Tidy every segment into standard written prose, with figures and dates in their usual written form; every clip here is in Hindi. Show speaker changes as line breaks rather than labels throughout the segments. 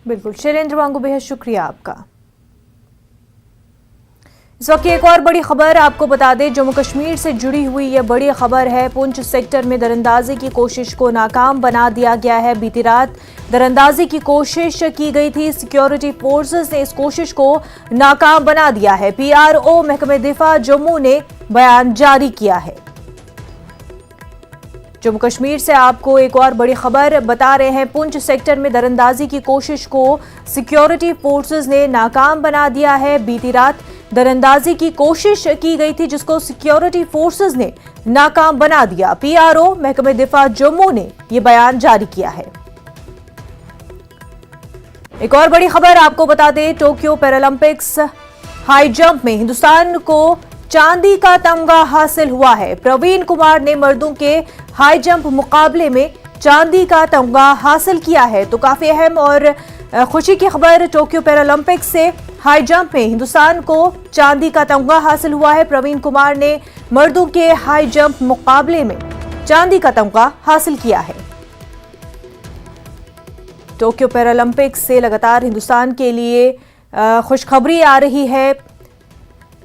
बिल्कुल शैलेंद्र वांगू, बेहद शुक्रिया आपका। इस वक्त एक और बड़ी खबर आपको बता दें, जम्मू कश्मीर से जुड़ी हुई यह बड़ी खबर है। पुंछ सेक्टर में दरअंदाजी की कोशिश को नाकाम बना दिया गया है। बीती रात दरअंदाजी की कोशिश की गई थी, सिक्योरिटी फोर्सेस ने इस कोशिश को नाकाम बना दिया है। PRO महकमे दिफा जम्मू ने बयान जारी किया है। जम्मू कश्मीर से आपको एक और बड़ी खबर बता रहे हैं। पुंछ सेक्टर में दरअंदाजी की कोशिश को सिक्योरिटी फोर्सेस ने नाकाम बना दिया है। बीती रात दरअंदाजी की कोशिश की गई थी, जिसको सिक्योरिटी फोर्सेस ने नाकाम बना दिया। PRO महकमे दिफा जम्मू ने यह बयान जारी किया है। एक और बड़ी खबर आपको बता दें, टोक्यो पैरालंपिक्स हाई जंप में हिंदुस्तान को चांदी का तमगा हासिल हुआ है। प्रवीण कुमार ने मर्दों के हाई जंप मुकाबले में चांदी का तमगा हासिल किया है। तो काफी अहम और खुशी की खबर, टोक्यो पैरालंपिक्स से हाई जंप में हिंदुस्तान को चांदी का तमगा हासिल हुआ है। प्रवीण कुमार ने मर्दों के हाई जंप मुकाबले में चांदी का तमगा हासिल किया है। टोक्यो पैरालंपिक्स से लगातार हिंदुस्तान के लिए खुशखबरी आ रही है।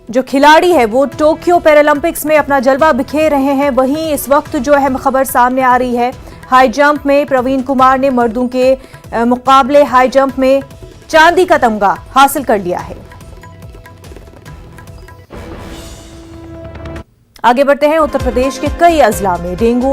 जो खिलाड़ी है वो टोक्यो पैरालंपिक्स में अपना जलवा बिखेर रहे हैं। वहीं इस वक्त जो अहम खबर सामने आ रही है, हाई जंप में प्रवीण कुमार ने मर्दों के मुकाबले हाई जंप में चांदी का तमगा हासिल कर लिया है। आगे बढ़ते हैं, उत्तर प्रदेश के कई अजला में डेंगू